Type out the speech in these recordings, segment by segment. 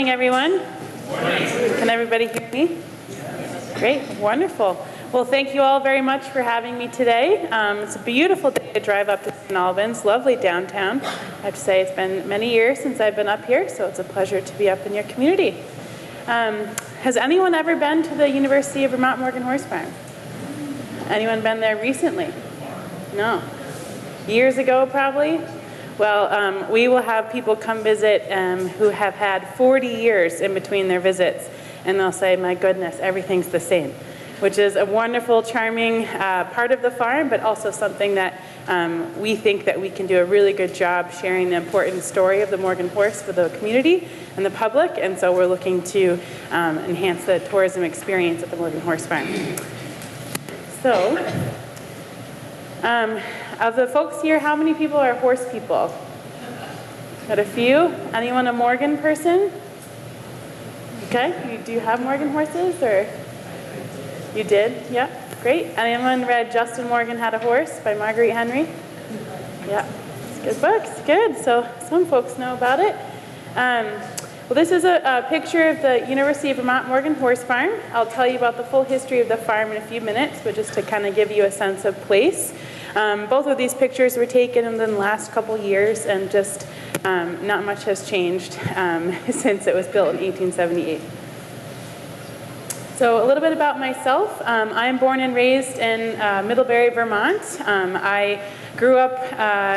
morning, everyone. Can everybody hear me? Great, wonderful. Well, thank you all very much for having me today. It's a beautiful day to drive up to St. Albans, lovely downtown. I have to say it's been many years since I've been up here, so it's a pleasure to be up in your community. Has anyone ever been to the University of Vermont Morgan Horse Farm? Anyone been there recently? No. Years ago, probably? Well, we will have people come visit who have had 40 years in between their visits, and they'll say, my goodness, everything's the same, which is a wonderful, charming part of the farm, but also something that we think that we can do a really good job sharing the important story of the Morgan horse for the community and the public, and so we're looking to enhance the tourism experience at the Morgan Horse Farm. So, of the folks here, how many people are horse people? Got a few? Anyone a Morgan person? Okay, do you have Morgan horses, or? You did? Yeah, great. Anyone read Justin Morgan Had a Horse by Marguerite Henry? Yeah, it's a good book, it's good. So some folks know about it. Well, this is a picture of the University of Vermont Morgan Horse Farm. I'll tell you about the full history of the farm in a few minutes, but just to kind of give you a sense of place. Both of these pictures were taken in the last couple years, and just not much has changed since it was built in 1878. So a little bit about myself. I'm born and raised in Middlebury, Vermont. I grew up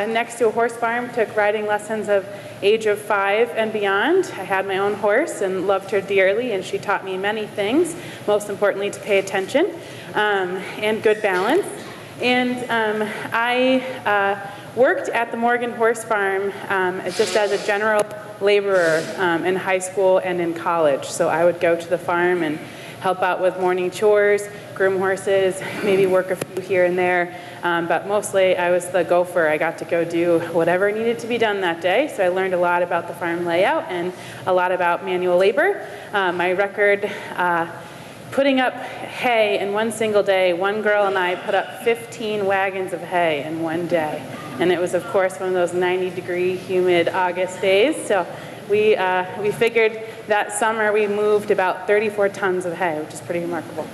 next to a horse farm, took riding lessons of age of 5 and beyond. I had my own horse and loved her dearly, and she taught me many things, most importantly to pay attention and good balance. And I worked at the Morgan Horse Farm just as a general laborer in high school and in college. So I would go to the farm and help out with morning chores, groom horses, maybe work a few here and there, but mostly I was the gopher. I got to go do whatever needed to be done that day, so I learned a lot about the farm layout and a lot about manual labor. My record, putting up hay in one single day, one girl and I put up 15 wagons of hay in one day, and it was, of course, one of those 90-degree humid August days, so we figured that summer we moved about 34 tons of hay, which is pretty remarkable.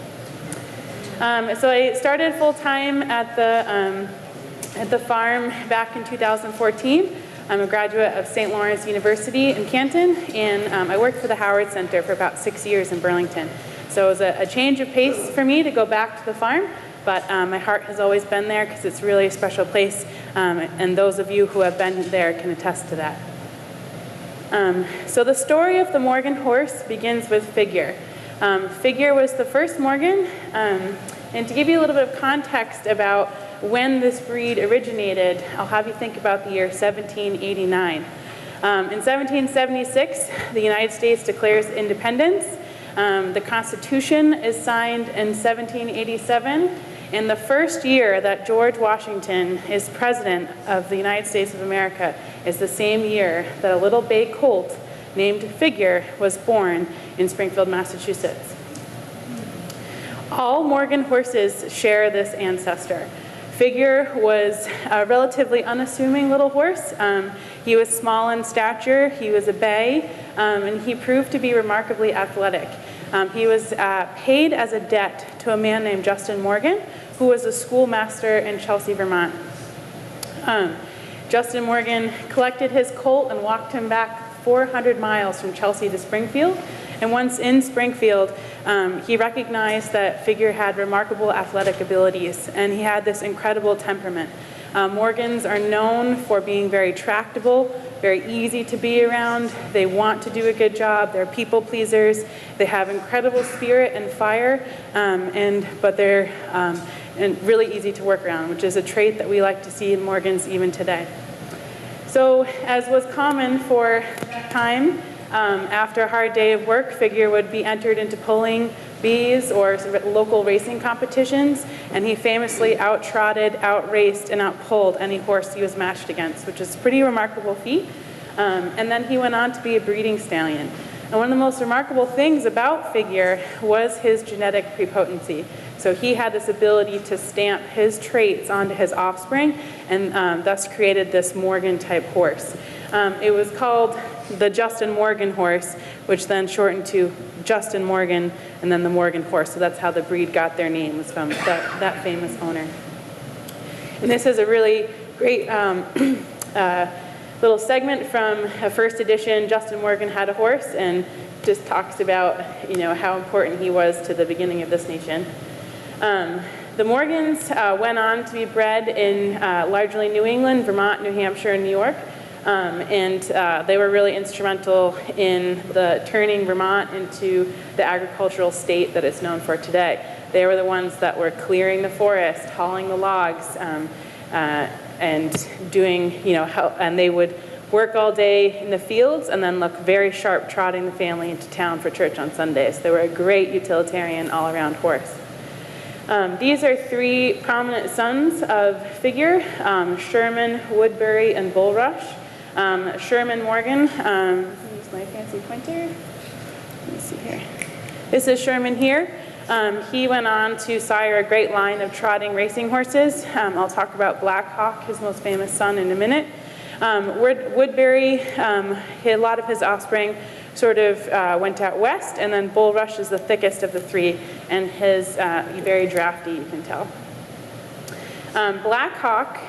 So I started full-time at the farm back in 2014. I'm a graduate of St. Lawrence University in Canton, and I worked for the Howard Center for about 6 years in Burlington. So it was a change of pace for me to go back to the farm, but my heart has always been there because it's really a special place, and those of you who have been there can attest to that. So the story of the Morgan horse begins with Figure. Figure was the first Morgan, and to give you a little bit of context about when this breed originated, I'll have you think about the year 1789. In 1776, the United States declares independence. The Constitution is signed in 1787, and the first year that George Washington is president of the United States of America is the same year that a little bay colt named Figure was born in Springfield, Massachusetts. All Morgan horses share this ancestor. Figure was a relatively unassuming little horse. He was small in stature, he was a bay, and he proved to be remarkably athletic. He was paid as a debt to a man named Justin Morgan, who was a schoolmaster in Chelsea, Vermont. Justin Morgan collected his colt and walked him back 400 miles from Chelsea to Springfield. And once in Springfield, he recognized that Figure had remarkable athletic abilities, and he had this incredible temperament. Morgans are known for being very tractable, very easy to be around. They want to do a good job. They're people pleasers. They have incredible spirit and fire, but they're and really easy to work around, which is a trait that we like to see in Morgans even today. So, as was common for that time, after a hard day of work, Figure would be entered into pulling bees or sort of local racing competitions, and he famously out-trotted, out-raced, and out-pulled any horse he was matched against, which is a pretty remarkable feat. And then he went on to be a breeding stallion. And one of the most remarkable things about Figure was his genetic prepotency. So he had this ability to stamp his traits onto his offspring, and thus created this Morgan-type horse. It was called the Justin Morgan horse, which then shortened to Justin Morgan, and then the Morgan horse. So that's how the breed got their name, was from that famous owner. And this is a really great little segment from a first edition, Justin Morgan Had a Horse, and just talks about, how important he was to the beginning of this nation. The Morgans went on to be bred in largely New England, Vermont, New Hampshire, and New York. And they were really instrumental in turning Vermont into the agricultural state that it's known for today. They were the ones that were clearing the forest, hauling the logs, and doing, and they would work all day in the fields and then look very sharp trotting the family into town for church on Sundays. They were a great utilitarian all-around horse. These are three prominent sons of figure, Sherman, Woodbury, and Bulrush. Sherman Morgan, use my fancy pointer. Let me see here. This is Sherman here. He went on to sire a great line of trotting racing horses. I'll talk about Black Hawk, his most famous son, in a minute. Woodbury, a lot of his offspring sort of went out west, and then Bulrush is the thickest of the three, and his very drafty, you can tell. Black Hawk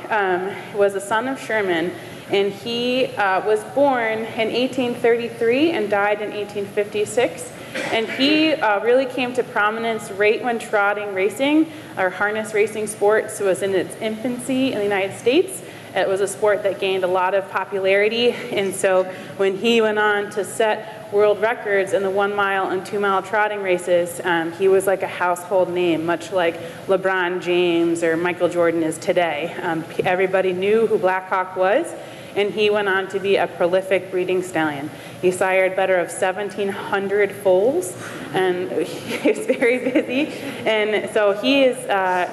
was a son of Sherman, and he was born in 1833 and died in 1856. And he really came to prominence right when trotting racing, or harness racing sports, was in its infancy in the United States. It was a sport that gained a lot of popularity, and so when he went on to set world records in the 1 mile and 2 mile trotting races, he was like a household name, much like LeBron James or Michael Jordan is today. Everybody knew who Black Hawk was, and he went on to be a prolific breeding stallion. He sired better of 1,700 foals, and he was very busy. And so he is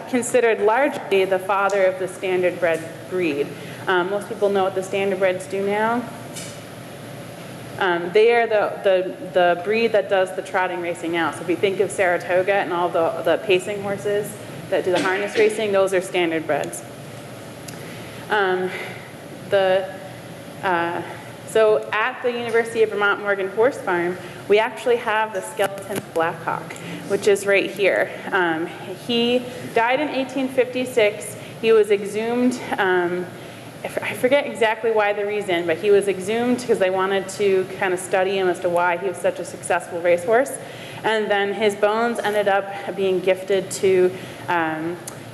considered largely the father of the standardbred breed. Most people know what the standardbreds do now. They are the breed that does the trotting racing now. So if you think of Saratoga and all the pacing horses that do the harness racing, those are standardbreds. So at the University of Vermont Morgan Horse Farm, we actually have the skeleton of Black Hawk, which is right here. He died in 1856. He was exhumed. I forget exactly why the reason, but he was exhumed because they wanted to kind of study him as to why he was such a successful racehorse. And then his bones ended up being gifted to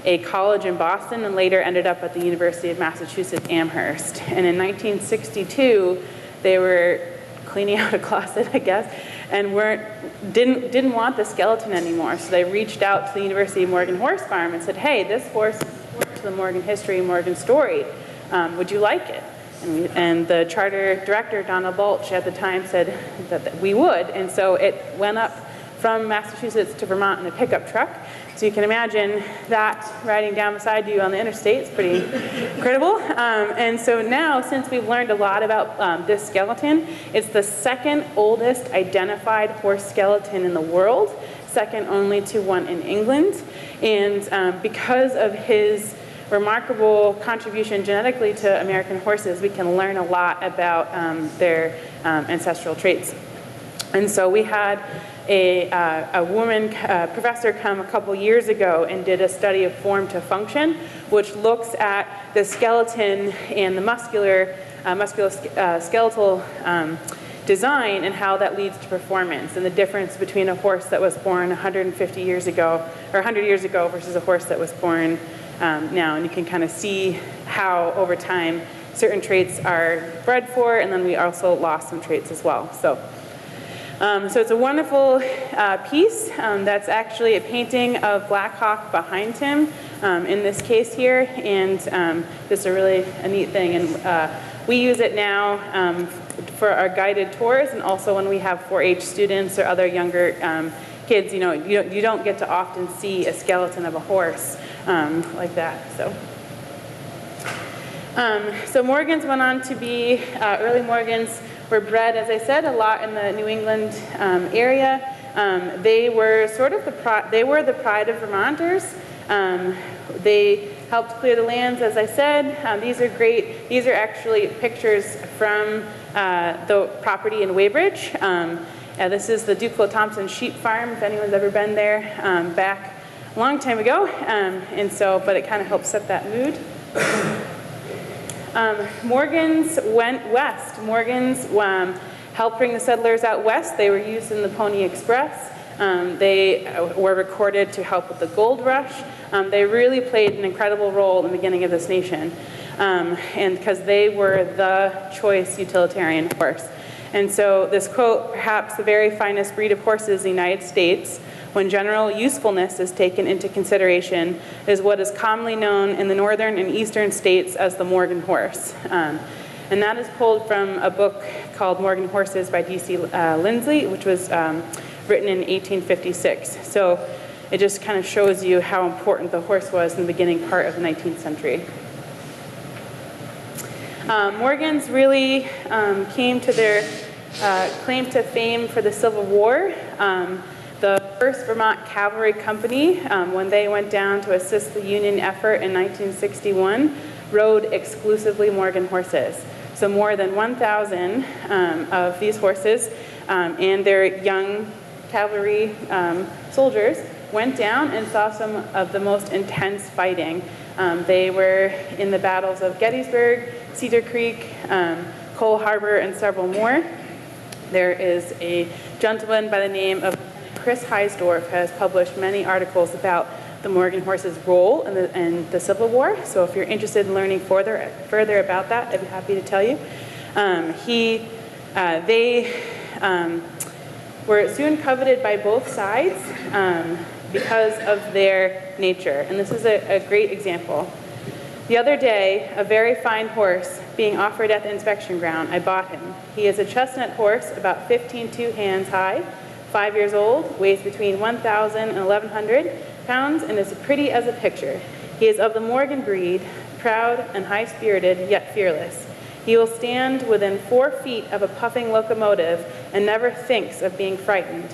a college in Boston, and later ended up at the University of Massachusetts Amherst. And in 1962, they were cleaning out a closet, I guess, and didn't want the skeleton anymore. So they reached out to the University of Morgan Horse Farm and said, "Hey, this horse is important to the Morgan history, Morgan story. Would you like it?" And the charter director, Donna Balch, at the time said that we would. And so it went up from Massachusetts to Vermont in a pickup truck. So you can imagine that riding down beside you on the interstate is pretty incredible. And so now, since we've learned a lot about this skeleton, it's the second oldest identified horse skeleton in the world, second only to one in England. And because of his remarkable contribution genetically to American horses, we can learn a lot about their ancestral traits. And so we had a woman professor come a couple years ago and did a study of form to function, which looks at the skeleton and the musculoskeletal design and how that leads to performance, and the difference between a horse that was born 150 years ago, or 100 years ago, versus a horse that was born now. And you can kind of see how over time certain traits are bred for, and then we also lost some traits as well. So it's a wonderful piece. That's actually a painting of Black Hawk behind him in this case here, and just a neat thing. And we use it now for our guided tours, and also when we have 4-H students or other younger kids. You don't get to often see a skeleton of a horse like that. So Morgans went on to be early Morgans. Were bred, as I said, a lot in the New England area. They were sort of the pride of Vermonters. They helped clear the lands, as I said. These are great. These are actually pictures from the property in Weybridge. This is the Duclos Thompson sheep farm, if anyone's ever been there, back a long time ago. But it kind of helps set that mood. Morgans went west. Morgans helped bring the settlers out west. They were used in the Pony Express. They were recorded to help with the gold rush. They really played an incredible role in the beginning of this nation, and because they were the choice utilitarian horse. And so this quote, perhaps the very finest breed of horses in the United States, when general usefulness is taken into consideration, is what is commonly known in the northern and eastern states as the Morgan horse. And that is pulled from a book called Morgan Horses by D.C. Lindsley, which was written in 1856. So it just kind of shows you how important the horse was in the beginning part of the 19th century. Morgans really came to their claim to fame for the Civil War. The 1st Vermont Cavalry Company, when they went down to assist the Union effort in 1961, rode exclusively Morgan horses. So more than 1,000 of these horses and their young cavalry soldiers went down and saw some of the most intense fighting. They were in the battles of Gettysburg, Cedar Creek, Cole Harbor, and several more. There is a gentleman by the name of Chris Heisdorf has published many articles about the Morgan horse's role in the Civil War. So if you're interested in learning further about that, I'd be happy to tell you. They were soon coveted by both sides because of their nature. And this is a great example. The other day, a very fine horse being offered at the inspection ground, I bought him. He is a chestnut horse, about 15 2 hands high, 5 years old, weighs between 1,000 and 1,100 pounds, and is pretty as a picture. He is of the Morgan breed, proud and high-spirited, yet fearless. He will stand within 4 feet of a puffing locomotive and never thinks of being frightened.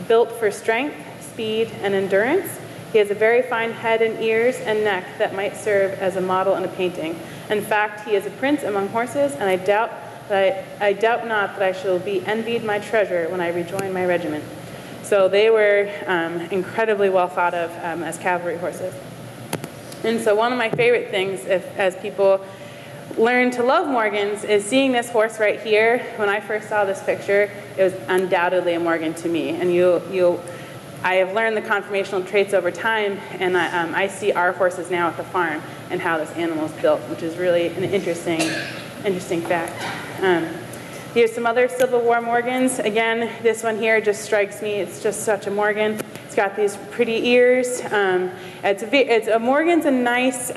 Built for strength, speed, and endurance, he has a very fine head and ears and neck that might serve as a model in a painting. In fact, he is a prince among horses, and I doubt not that I shall be envied my treasure when I rejoin my regiment. So they were incredibly well thought of as cavalry horses. And so one of my favorite things, as people learn to love Morgans, is seeing this horse right here. When I first saw this picture, it was undoubtedly a Morgan to me. And I have learned the conformational traits over time, and I see our horses now at the farm and how this animal is built, which is really an interesting fact. Here's some other Civil War Morgans. Again, this one here just strikes me. It's just such a Morgan. It's got these pretty ears. Morgan's a nice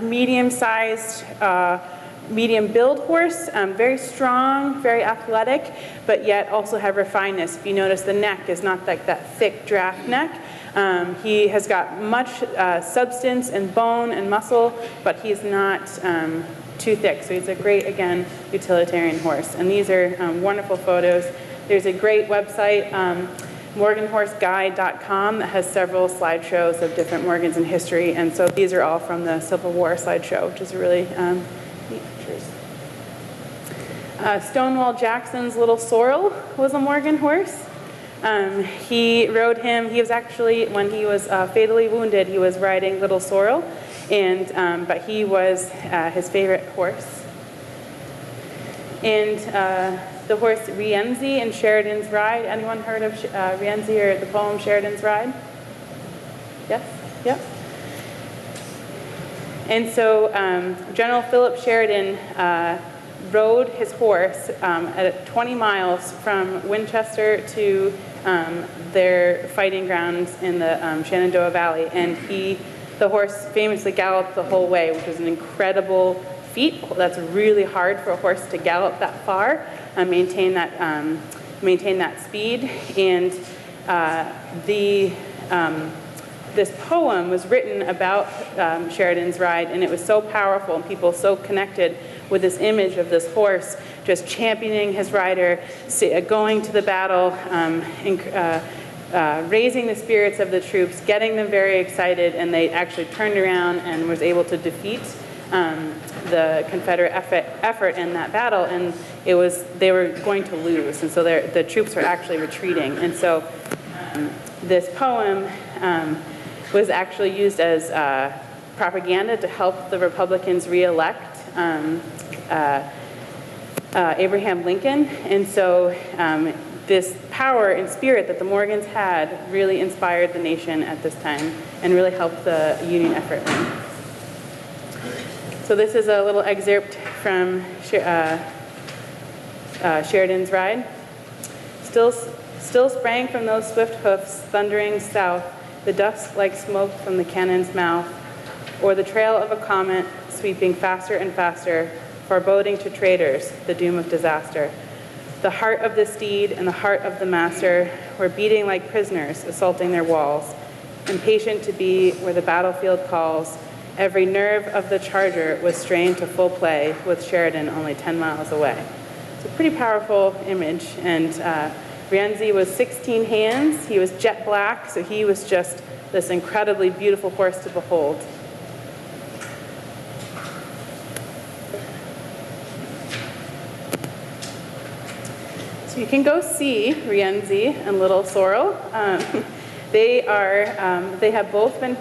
medium-sized, medium-build horse, very strong, very athletic, but yet also have refinedness. If you notice, the neck is not like that thick draft neck. He has got much substance and bone and muscle, but he's not too thick. So he's a great, again, utilitarian horse. And these are wonderful photos. There's a great website, morganhorseguide.com, that has several slideshows of different Morgans in history. And so these are all from the Civil War slideshow, which is really neat pictures. Stonewall Jackson's little Sorrel was a Morgan horse. He rode him. He was actually, when he was fatally wounded, he was riding little Sorrel. But he was his favorite horse. And the horse Rienzi in Sheridan's Ride. Anyone heard of Rienzi or the poem Sheridan's Ride? Yes? Yep. And so General Philip Sheridan rode his horse at 20 miles from Winchester to their fighting grounds in the Shenandoah Valley. And the horse famously galloped the whole way, which was an incredible feat. That's really hard for a horse to gallop that far and maintain that speed. And this poem was written about Sheridan's ride, and it was so powerful, and people so connected with this image of this horse just championing his rider, going to the battle, raising the spirits of the troops, getting them very excited, and they actually turned around and was able to defeat the Confederate effort in that battle, and they were going to lose, and so the troops were actually retreating. And so this poem was actually used as propaganda to help the Republicans re-elect Abraham Lincoln. And so this power and spirit that the Morgans had really inspired the nation at this time and really helped the Union effort win. So this is a little excerpt from Sheridan's Ride. Still sprang from those swift hoofs, thundering south, the dust like smoke from the cannon's mouth, or the trail of a comet sweeping faster and faster, foreboding to traitors the doom of disaster. The heart of the steed and the heart of the master were beating like prisoners assaulting their walls, impatient to be where the battlefield calls. Every nerve of the charger was strained to full play, with Sheridan only 10 miles away. It's a pretty powerful image, and Rienzi was 16 hands. He was jet black, so he was just this incredibly beautiful horse to behold. So you can go see Rienzi and little Sorrel. They have both been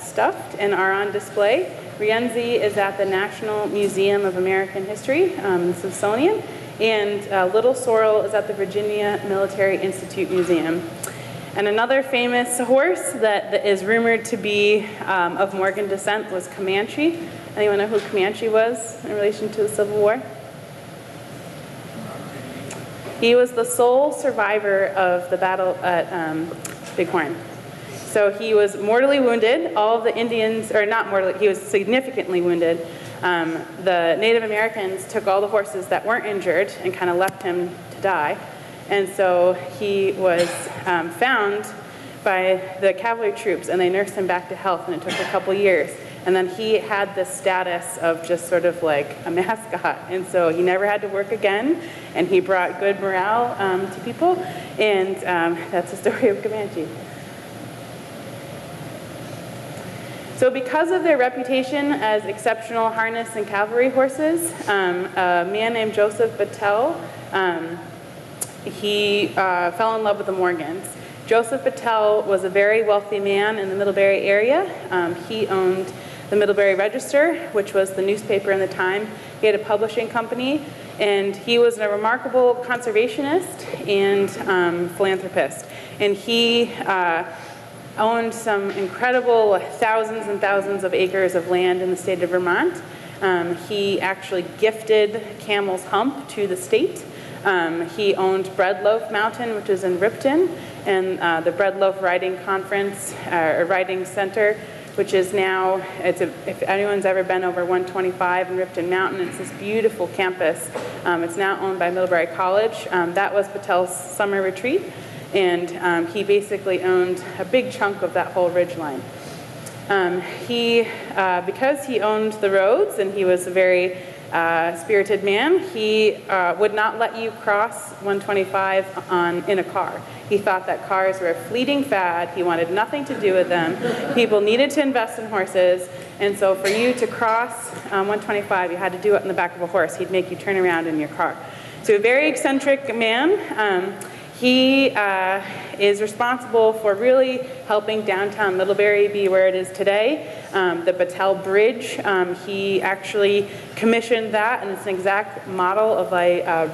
stuffed and are on display. Rienzi is at the National Museum of American History, the Smithsonian, and little Sorrel is at the Virginia Military Institute Museum. And another famous horse that is rumored to be of Morgan descent was Comanche. Anyone know who Comanche was in relation to the Civil War? He was the sole survivor of the battle at Bighorn. So he was mortally wounded. All of the Indians, or not mortally, he was significantly wounded. The Native Americans took all the horses that weren't injured and kind of left him to die. And so he was found by the cavalry troops, and they nursed him back to health, and it took a couple years. And then he had this status of just sort of like a mascot. And so he never had to work again, and he brought good morale to people. And that's the story of Comanche. So because of their reputation as exceptional harness and cavalry horses, a man named Joseph Battell, he fell in love with the Morgans. Joseph Battell was a very wealthy man in the Middlebury area. He owned the Middlebury Register, which was the newspaper in the time. He had a publishing company, and he was a remarkable conservationist and philanthropist. And he owned some incredible thousands and thousands of acres of land in the state of Vermont. He actually gifted Camel's Hump to the state. He owned Bread Loaf Mountain, which is in Ripton, and the Bread Loaf Riding Conference, or Riding Center, which is now, if anyone's ever been over 125 in Ripton Mountain, it's this beautiful campus. It's now owned by Middlebury College. That was Battell's summer retreat, and he basically owned a big chunk of that whole ridgeline. Because he owned the roads and he was a very spirited man, he would not let you cross 125 in a car. He thought that cars were a fleeting fad. He wanted nothing to do with them. People needed to invest in horses, and so for you to cross 125, you had to do it in the back of a horse. He'd make you turn around in your car. So a very eccentric man. He is responsible for really helping downtown Middlebury be where it is today. The Battell Bridge, he actually commissioned that, and it's an exact model of a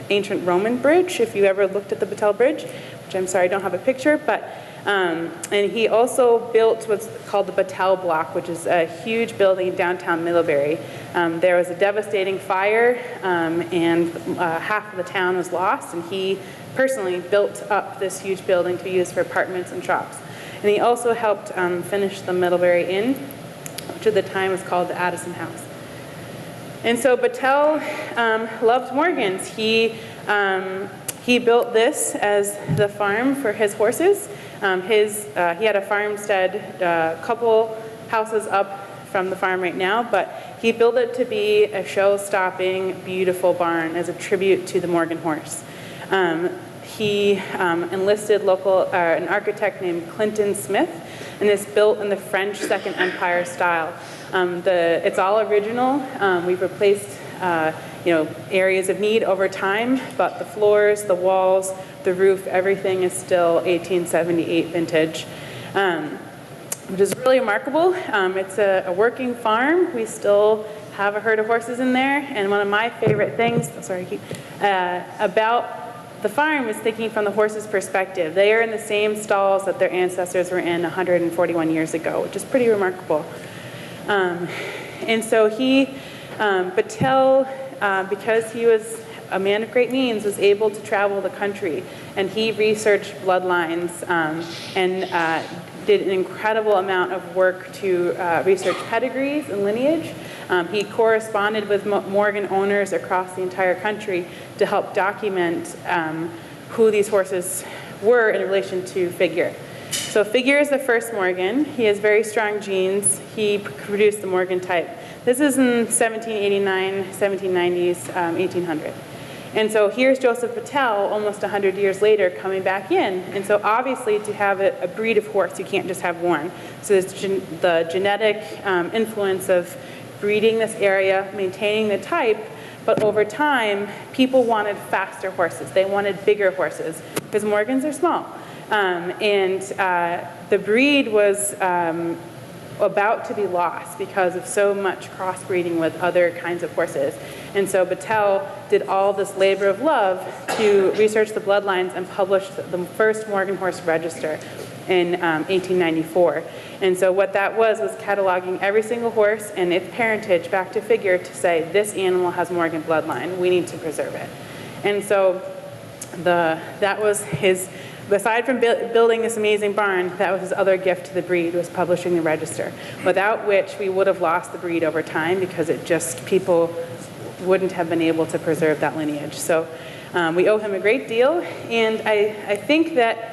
ancient Roman bridge, if you ever looked at the Battell Bridge, which I'm sorry I don't have a picture, but and he also built what's called the Battell Block, which is a huge building in downtown Middlebury. There was a devastating fire, and half of the town was lost, and he personally built up this huge building to be used for apartments and shops. And he also helped finish the Middlebury Inn, which at the time was called the Addison House. And so Battell loved Morgans. He built this as the farm for his horses. He had a farmstead a couple houses up from the farm right now, but he built it to be a show-stopping, beautiful barn as a tribute to the Morgan horse. he enlisted an architect named Clinton Smith, and it's built in the French Second Empire style. It's all original. We've replaced areas of need over time, but the floors, the walls, the roof, everything is still 1878 vintage, which is really remarkable. It's a working farm. We still have a herd of horses in there, and one of my favorite things, about the farm is thinking from the horse's perspective. They are in the same stalls that their ancestors were in 141 years ago, which is pretty remarkable. And so Battell, because he was a man of great means, was able to travel the country, and he researched bloodlines and did an incredible amount of work to research pedigrees and lineage. He corresponded with Morgan owners across the entire country to help document who these horses were in relation to Figure. So Figure is the first Morgan. He has very strong genes. He produced the Morgan type. This is in 1789, 1790s, 1800. And so here's Joseph Battell, almost 100 years later, coming back in. And so obviously to have a breed of horse, you can't just have one. So there's the genetic influence of breeding this area, maintaining the type, but over time, people wanted faster horses. They wanted bigger horses, because Morgans are small. The breed was about to be lost because of so much crossbreeding with other kinds of horses. And so Battell did all this labor of love to research the bloodlines and published the first Morgan horse register in 1894. And so what that was cataloging every single horse and its parentage back to Figure to say, this animal has Morgan bloodline, we need to preserve it. And so that was his, aside from building this amazing barn, that was his other gift to the breed, was publishing the register, without which we would have lost the breed over time, because people wouldn't have been able to preserve that lineage. So we owe him a great deal, and I think that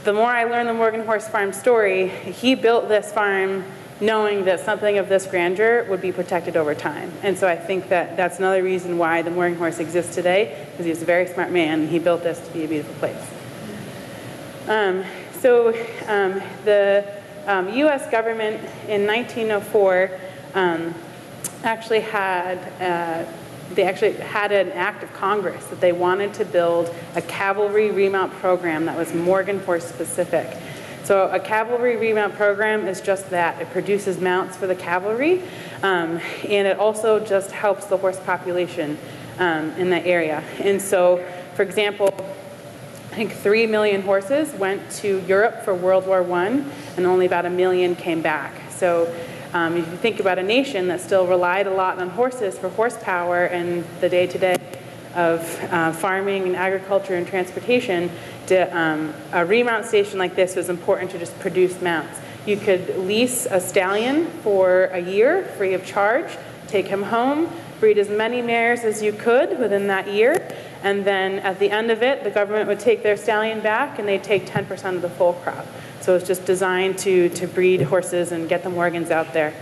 the more I learn the Morgan Horse Farm story, he built this farm knowing that something of this grandeur would be protected over time. And so I think that that's another reason why the Morgan horse exists today, because he was a very smart man, and he built this to be a beautiful place. The U.S. government in 1904 actually had an act of Congress that they wanted to build a cavalry remount program that was Morgan horse specific. So a cavalry remount program is just that. It produces mounts for the cavalry, and it also just helps the horse population in that area. And so, for example, I think 3 million horses went to Europe for World War I, and only about 1 million came back. So if you think about a nation that still relied a lot on horses for horsepower and the day-to-day of farming and agriculture and transportation, a remount station like this was important to just produce mounts. You could lease a stallion for a year free of charge, take him home, breed as many mares as you could within that year, and then at the end of it, the government would take their stallion back and they'd take 10% of the full crop. So it's just designed to breed horses and get the Morgans out there.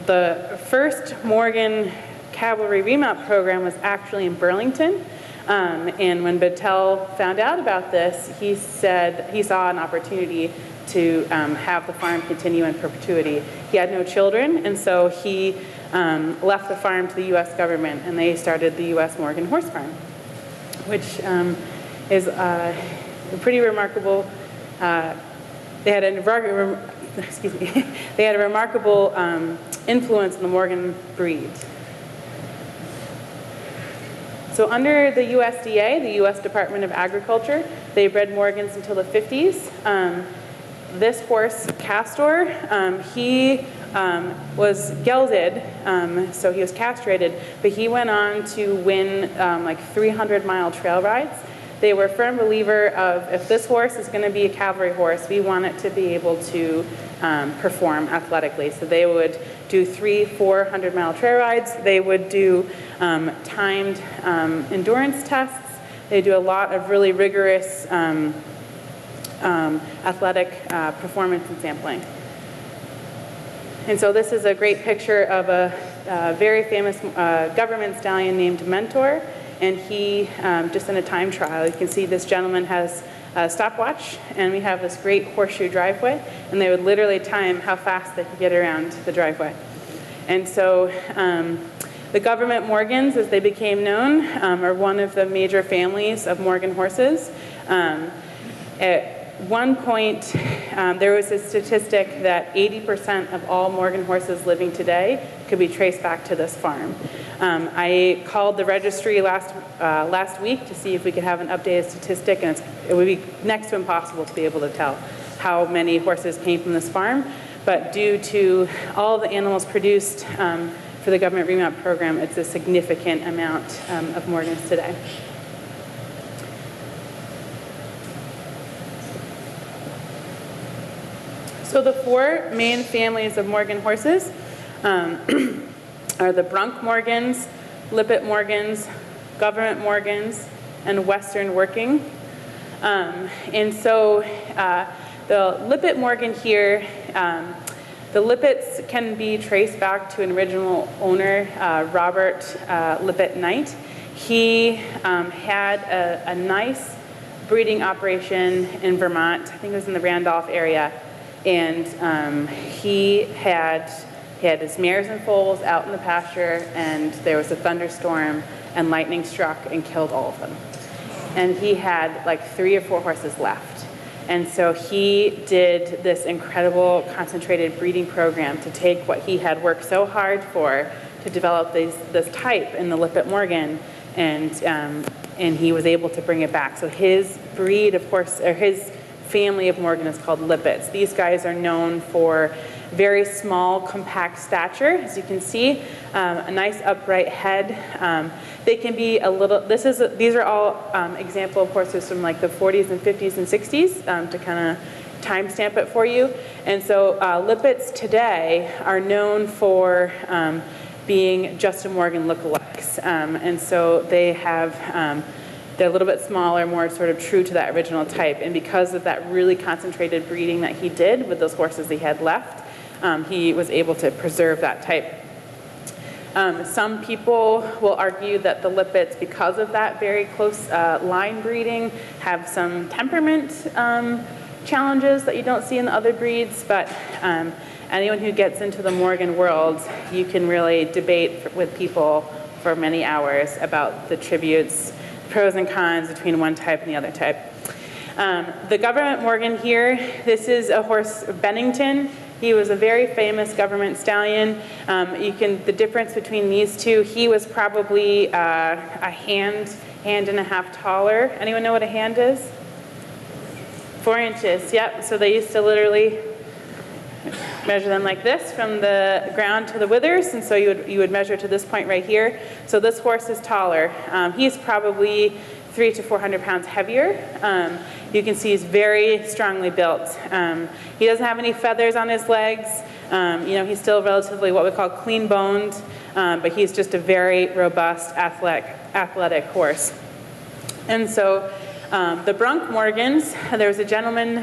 The first Morgan cavalry remount program was actually in Burlington. And when Battell found out about this, he said he saw an opportunity to have the farm continue in perpetuity. He had no children, and so he left the farm to the U.S. government, and they started the U.S. Morgan Horse Farm, which is pretty remarkable. They had a remarkable influence on the Morgan breed. So under the USDA, the U.S. Department of Agriculture, they bred Morgans until the 50s. This horse, Castor, he was gelded, so he was castrated, but he went on to win like 300-mile trail rides. They were a firm believer of, if this horse is going to be a cavalry horse, we want it to be able to perform athletically. So they would do 300-400-mile trail rides. They would do timed endurance tests. They do a lot of really rigorous athletic performance and sampling. And so this is a great picture of a very famous government stallion named Mentor. and he, just in a time trial, you can see this gentleman has a stopwatch, and we have this great horseshoe driveway, and they would literally time how fast they could get around the driveway. And so the government Morgans, as they became known, are one of the major families of Morgan horses. At one point, there was a statistic that 80% of all Morgan horses living today could be traced back to this farm. I called the registry last week to see if we could have an updated statistic, and it would be next to impossible to be able to tell how many horses came from this farm. But due to all the animals produced for the government remount program, it's a significant amount of Morgans today. So the four main families of Morgan horses are the Brunk Morgans, Lippet Morgans, Government Morgans, and Western Working. And so the Lippet Morgan here, the Lippets can be traced back to an original owner, Robert Lippet Knight. He had a nice breeding operation in Vermont. I think it was in the Randolph area. And he had his mares and foals out in the pasture, and there was a thunderstorm, and lightning struck and killed all of them. And he had like 3 or 4 horses left. And so he did this incredible concentrated breeding program to take what he had worked so hard for to develop this type in the Lippet Morgan, and he was able to bring it back. So his breed of horse, or his family of Morgan, is called Lippets. These guys are known for very small, compact stature, as you can see, a nice upright head. They can be a little, these are all example of horses from like the 40s and 50s and 60s to kind of timestamp it for you. And so Lippets today are known for being Justin Morgan lookalikes. And so they have, they're a little bit smaller, more sort of true to that original type. And because of that really concentrated breeding that he did with those horses he had left, he was able to preserve that type. Some people will argue that the Lippets, because of that very close line breeding, have some temperament challenges that you don't see in the other breeds, but anyone who gets into the Morgan world, you can really debate with people for many hours about the tributes, pros and cons between one type and the other type. The government Morgan here, this is a horse, Bennington. He was a very famous government stallion. The difference between these two, he was probably a hand and a half taller. Anyone know what a hand is? 4 inches, yep. So they used to literally measure them like this from the ground to the withers, and so you would measure to this point right here. So this horse is taller. He's probably 300 to 400 pounds heavier. You can see he's very strongly built. He doesn't have any feathers on his legs. He's still relatively what we call clean boned, but he's just a very robust, athletic horse. And so the Brunk Morgans, there was a gentleman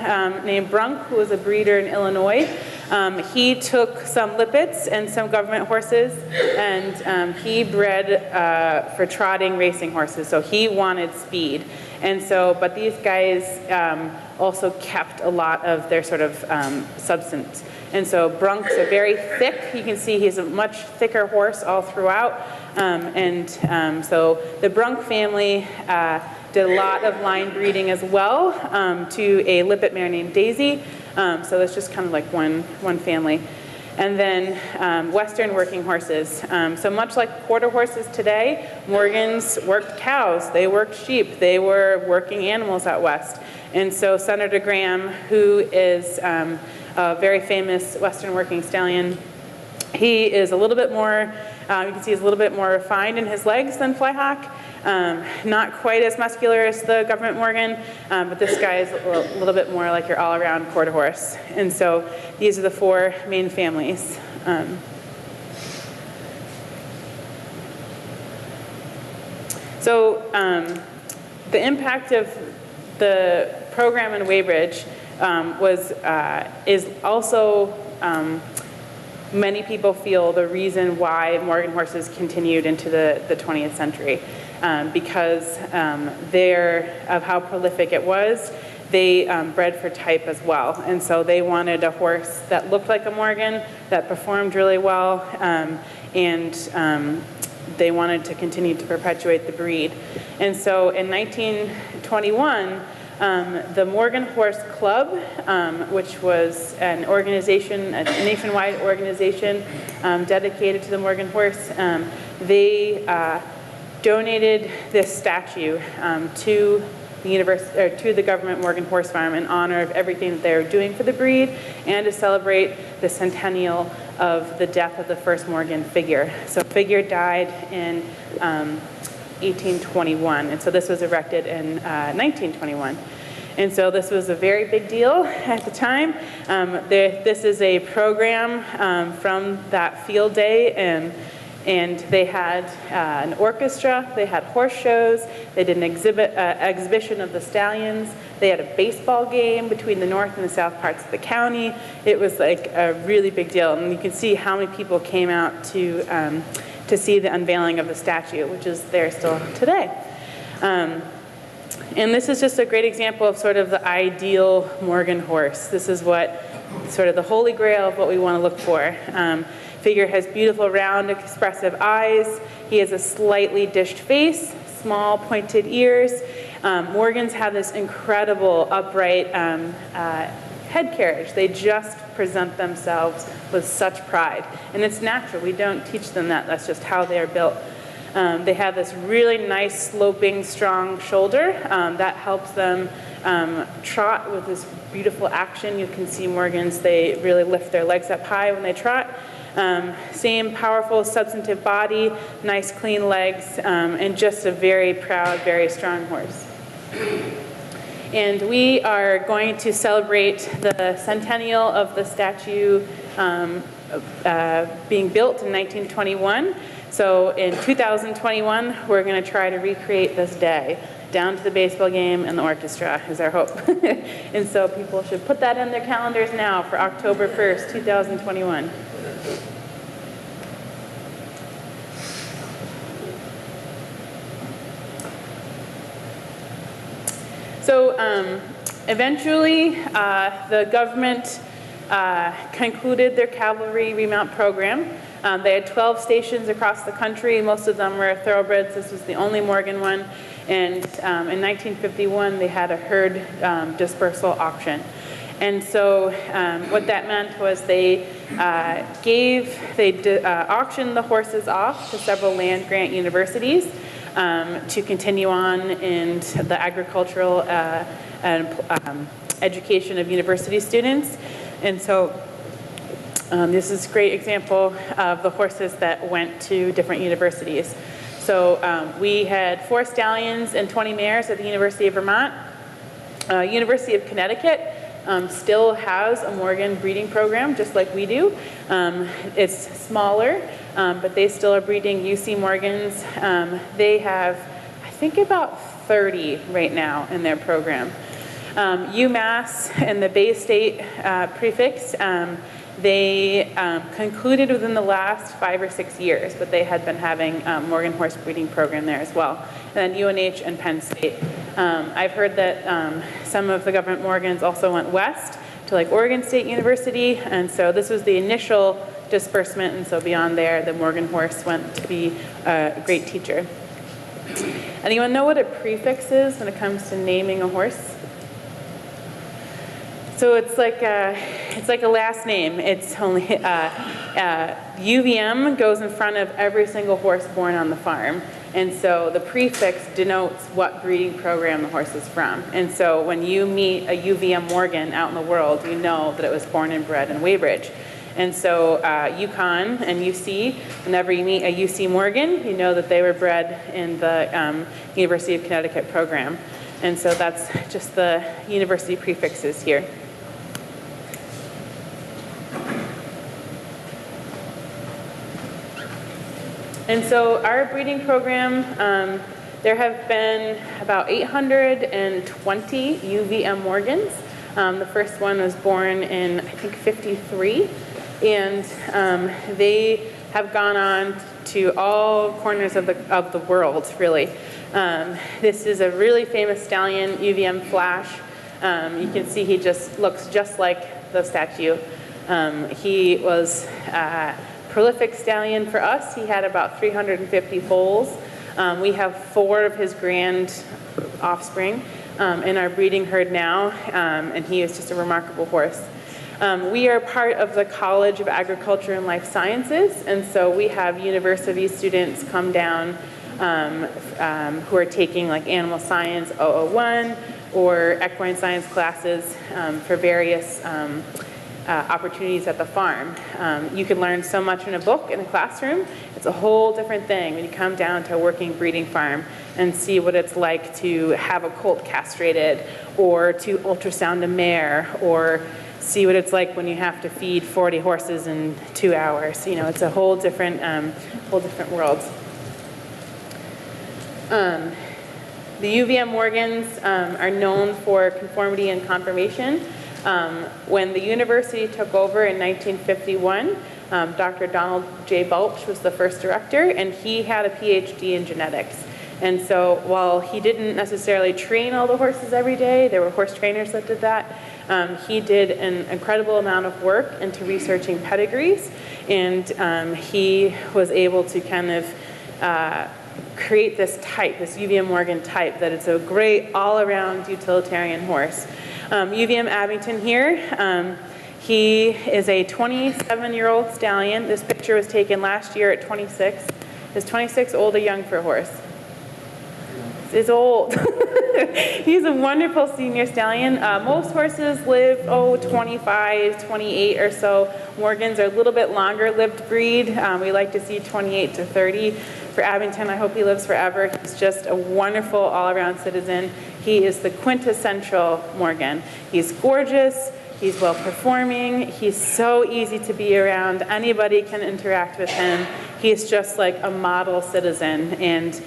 named Brunk who was a breeder in Illinois. He took some Lippets and some government horses, and he bred for trotting racing horses, so he wanted speed. And so, but these guys also kept a lot of their sort of substance. And so Brunk's are very thick. You can see he's a much thicker horse all throughout. So the Brunk family did a lot of line breeding as well to a Lippet mare named Daisy. So that's just kind of like one family. And then Western working horses. So much like quarter horses today, Morgans worked cows, they worked sheep, they were working animals out west. And so Senator Graham, who is a very famous Western working stallion, he is a little bit more, you can see he's a little bit more refined in his legs than Flyhawk. Not quite as muscular as the government Morgan, but this guy is a little bit more like your all-around quarter horse. And so these are the 4 main families. The impact of the program in Weybridge is also many people feel the reason why Morgan horses continued into the 20th century. because of how prolific it was. They bred for type as well, and so they wanted a horse that looked like a Morgan, that performed really well, and they wanted to continue to perpetuate the breed. And so in 1921, the Morgan Horse Club, which was an organization, a nationwide organization dedicated to the Morgan horse, they donated this statue to the government Morgan Horse Farm in honor of everything that they were doing for the breed and to celebrate the centennial of the death of the first Morgan Figure. So Figure died in 1821, and so this was erected in 1921. And so this was a very big deal at the time. This is a program from that field day, and they had an orchestra, they had horse shows, they did an exhibition of the stallions, they had a baseball game between the north and the south parts of the county. It was like a really big deal, and you can see how many people came out to see the unveiling of the statue, which is there still today. And this is just a great example of sort of the ideal Morgan horse. This is what sort of the holy grail of what we want to look for. Figure has beautiful, round, expressive eyes. He has a slightly dished face, small, pointed ears. Morgans have this incredible, upright head carriage. They just present themselves with such pride. And it's natural. We don't teach them that. That's just how they are built. They have this really nice, sloping, strong shoulder that helps them trot with this beautiful action. You can see Morgans, they really lift their legs up high when they trot. Same powerful, substantive body, nice, clean legs, and just a very proud, very strong horse. And we are going to celebrate the centennial of the statue being built in 1921. So in 2021, we're going to try to recreate this day, down to the baseball game and the orchestra is our hope. And so people should put that in their calendars now for October 1st, 2021. So eventually, the government concluded their cavalry remount program. They had 12 stations across the country. Most of them were thoroughbreds. This was the only Morgan one. And in 1951, they had a herd dispersal auction. And so what that meant was they auctioned the horses off to several land-grant universities to continue on in the agricultural and education of university students. And so this is a great example of the horses that went to different universities. So we had 4 stallions and 20 mares at the University of Vermont. University of Connecticut still has a Morgan breeding program, just like we do. It's smaller, but they still are breeding UC Morgans. They have, I think, about 30 right now in their program. UMass and the Bay State prefix, they concluded within the last 5 or 6 years, but they had been having Morgan horse breeding program there as well. And then UNH and Penn State. I've heard that some of the government Morgans also went west to like Oregon State University, and so this was the initial disbursement, and so beyond there, the Morgan horse went to be a great teacher. Anyone know what a prefix is when it comes to naming a horse? So it's like a last name. It's only UVM goes in front of every single horse born on the farm, and so the prefix denotes what breeding program the horse is from. And so when you meet a UVM Morgan out in the world, you know that it was born and bred in Weybridge. And so UConn and UC, whenever you meet a UC Morgan, you know that they were bred in the University of Connecticut program. And so that's just the university prefixes here. And so our breeding program, there have been about 820 UVM Morgans. The first one was born in, I think, 53. And they have gone on to all corners of the world, really. This is a really famous stallion, UVM Flash. You can see he just looks just like the statue. He was a prolific stallion for us. He had about 350 foals. We have 4 of his grand offspring in our breeding herd now, and he is just a remarkable horse. We are part of the College of Agriculture and Life Sciences, and so we have university students come down who are taking like animal science 001 or equine science classes for various opportunities at the farm. You can learn so much in a book in a classroom. It's a whole different thing when you come down to a working breeding farm and see what it's like to have a colt castrated or to ultrasound a mare or see what it's like when you have to feed 40 horses in 2 hours. You know, it's a whole different world. The UVM Morgans are known for conformity and conformation. When the university took over in 1951, Dr. Donald J. Balch was the first director, and he had a PhD in genetics. And so while he didn't necessarily train all the horses every day, there were horse trainers that did that, he did an incredible amount of work into researching pedigrees, and he was able to kind of create this type, this UVM Morgan type, that it's a great all-around utilitarian horse. UVM Abington here, he is a 27-year-old stallion. This picture was taken last year at 26. Is 26 old or young for a horse? It's old. He's a wonderful senior stallion. Most horses live, 25, 28 or so. Morgans are a little bit longer lived breed. We like to see 28 to 30. For Abington, I hope he lives forever. He's just a wonderful all-around citizen. He is the quintessential Morgan. He's gorgeous. He's well-performing. He's so easy to be around. Anybody can interact with him. He's just like a model citizen. And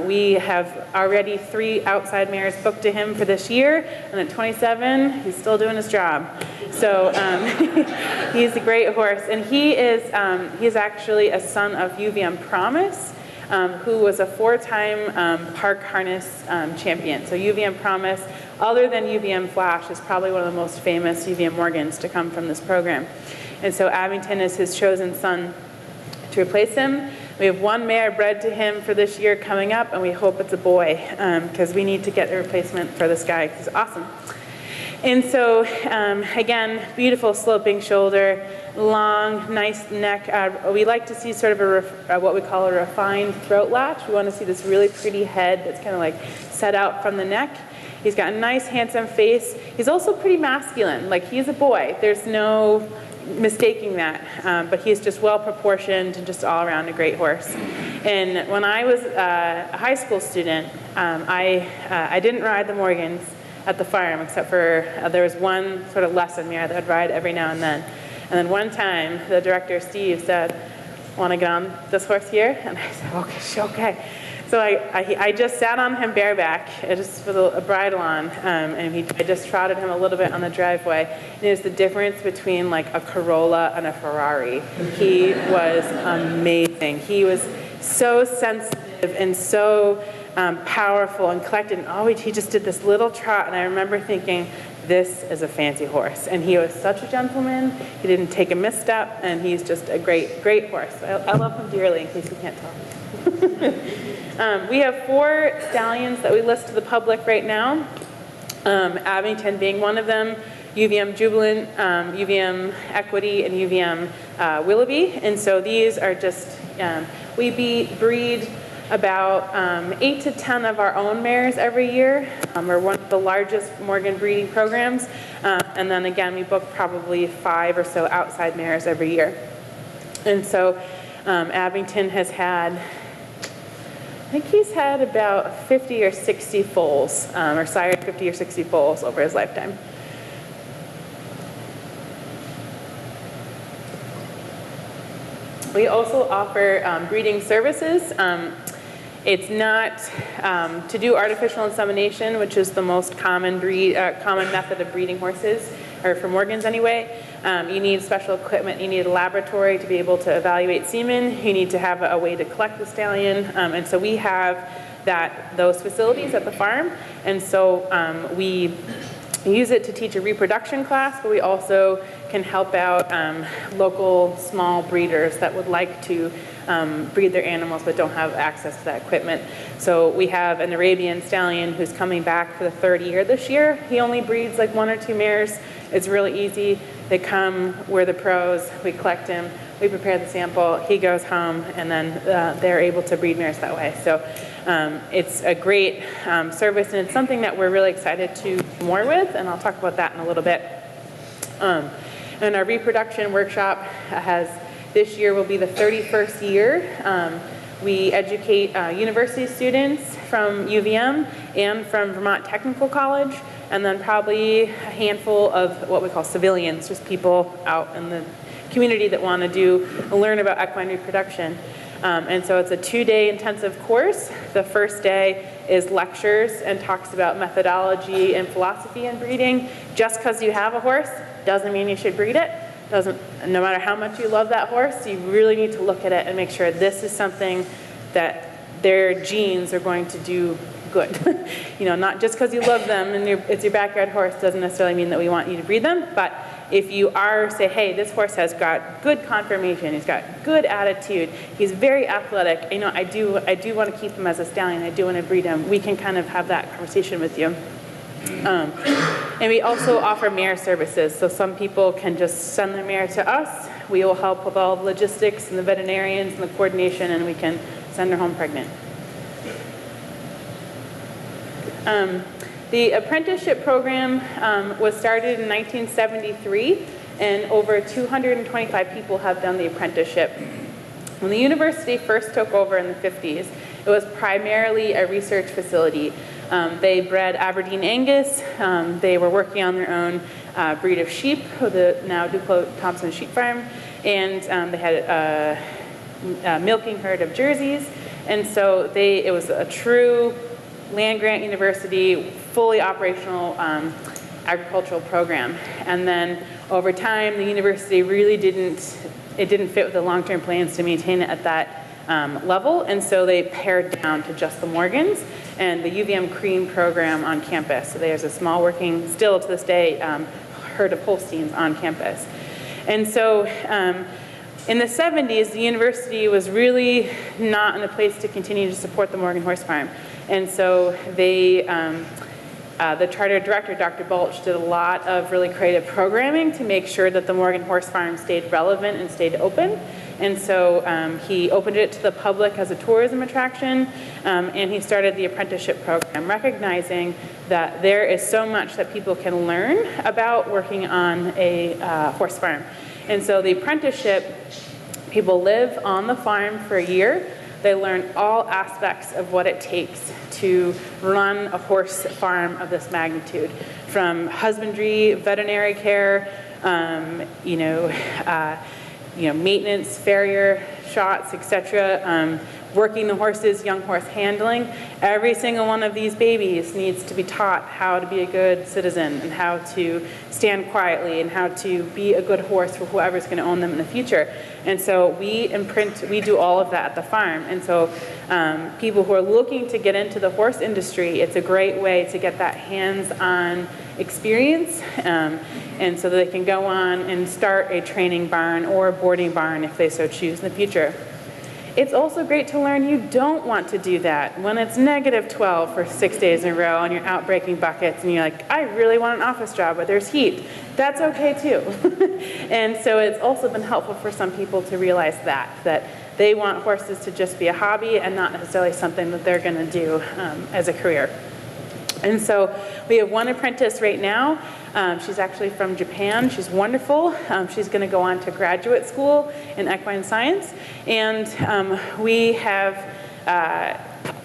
we have already 3 outside mares booked to him for this year. And at 27, he's still doing his job. So he's a great horse. And he's actually a son of UVM Promise, who was a 4-time park harness champion. So UVM Promise, other than UVM Flash, is probably one of the most famous UVM Morgans to come from this program. And so Abington is his chosen son to replace him. We have 1 mare bred to him for this year coming up, and we hope it's a boy, because we need to get a replacement for this guy. He's awesome. And so, again, beautiful sloping shoulder, long, nice neck. We like to see sort of what we call a refined throat latch. We want to see this really pretty head that's kind of like set out from the neck. He's got a nice, handsome face. He's also pretty masculine. Like, he's a boy. There's no mistaking that, but he's just well proportioned and just all around a great horse. And when I was a high school student, I didn't ride the Morgans at the farm, except for there was one sort of lesson mare that I'd ride every now and then. And then one time, the director, Steve, said, "Want to get on this horse here?" And I said, okay. So I just sat on him bareback, just with a bridle on, and I just trotted him a little bit on the driveway. And it was the difference between like a Corolla and a Ferrari. He was amazing. He was so sensitive and so powerful and collected. And he just did this little trot, and I remember thinking, this is a fancy horse. And he was such a gentleman. He didn't take a misstep, and he's just a great, great horse. I love him dearly, in case you can't tell. We have 4 stallions that we list to the public right now, Abington being one of them, UVM Jubilant, UVM Equity, and UVM Willoughby. And so these are just, we breed about 8 to 10 of our own mares every year. We're one of the largest Morgan breeding programs. And then again, we book probably 5 or so outside mares every year. And so Abington has had, I think he's had about 50 or 60 foals, or sired 50 or 60 foals over his lifetime. We also offer breeding services. It's not to do artificial insemination, which is the most common method of breeding horses, or for Morgans anyway. You need special equipment. You need a laboratory to be able to evaluate semen. You need to have a way to collect the stallion. And so we have those facilities at the farm. And so we use it to teach a reproduction class, but we also can help out local small breeders that would like to breed their animals but don't have access to that equipment. So we have an Arabian stallion who's coming back for the third year this year. He only breeds like 1 or 2 mares. It's really easy. They come, we're the pros, we collect him, we prepare the sample, he goes home, and then they're able to breed mares that way. So it's a great service, and it's something that we're really excited to do more with, and I'll talk about that in a little bit. And our reproduction workshop this year will be the 31st year. We educate university students from UVM and from Vermont Technical College, and then probably a handful of what we call civilians, just people out in the community that want to learn about equine reproduction. And so it's a 2-day intensive course. The first day is lectures and talks about methodology and philosophy in breeding. Just because you have a horse doesn't mean you should breed it. No matter how much you love that horse, you really need to look at it and make sure this is something that their genes are going to do good. Not just because you love them and it's your backyard horse doesn't necessarily mean that we want you to breed them, but if you say, hey, this horse has got good conformation, he's got good attitude, he's very athletic, I do want to keep him as a stallion, I do want to breed him, we can kind of have that conversation with you. And we also offer mare services, so some people can just send their mare to us. We will help with all the logistics and the veterinarians and the coordination, and we can send her home pregnant. The apprenticeship program was started in 1973, and over 225 people have done the apprenticeship. When the university first took over in the 50s, it was primarily a research facility. They bred Aberdeen Angus. They were working on their own breed of sheep, the now Duclos Thompson Sheep Farm, and they had a milking herd of Jerseys. And so it was a true land-grant university, fully operational agricultural program. And then over time, the university really didn't fit with the long-term plans to maintain it at that level, and so they pared down to just the Morgans and the UVM Cream program on campus. So there's a small working, still to this day, herd of Holsteins on campus. And so in the 70s, the university was really not in a place to continue to support the Morgan Horse Farm. And so the charter director, Dr. Balch, did a lot of really creative programming to make sure that the Morgan Horse Farm stayed relevant and stayed open. And so he opened it to the public as a tourism attraction, and he started the apprenticeship program, recognizing that there is so much that people can learn about working on a horse farm. And so the apprenticeship, people live on the farm for a year. They learn all aspects of what it takes to run a horse farm of this magnitude, from husbandry, veterinary care, maintenance, farrier, shots, etc., working the horses, young horse handling. Every single one of these babies needs to be taught how to be a good citizen and how to stand quietly and how to be a good horse for whoever's going to own them in the future. And so we do all of that at the farm. And so people who are looking to get into the horse industry, it's a great way to get that hands-on experience, and so that they can go on and start a training barn or a boarding barn if they so choose in the future. It's also great to learn you don't want to do that when it's -12 for 6 days in a row and you're out breaking buckets and you're like, I really want an office job where there's heat. That's okay too. And so it's also been helpful for some people to realize that they want horses to just be a hobby and not necessarily something that they're going to do as a career. And so we have one apprentice right now. She's actually from Japan. She's wonderful. She's going to go on to graduate school in equine science. And we have,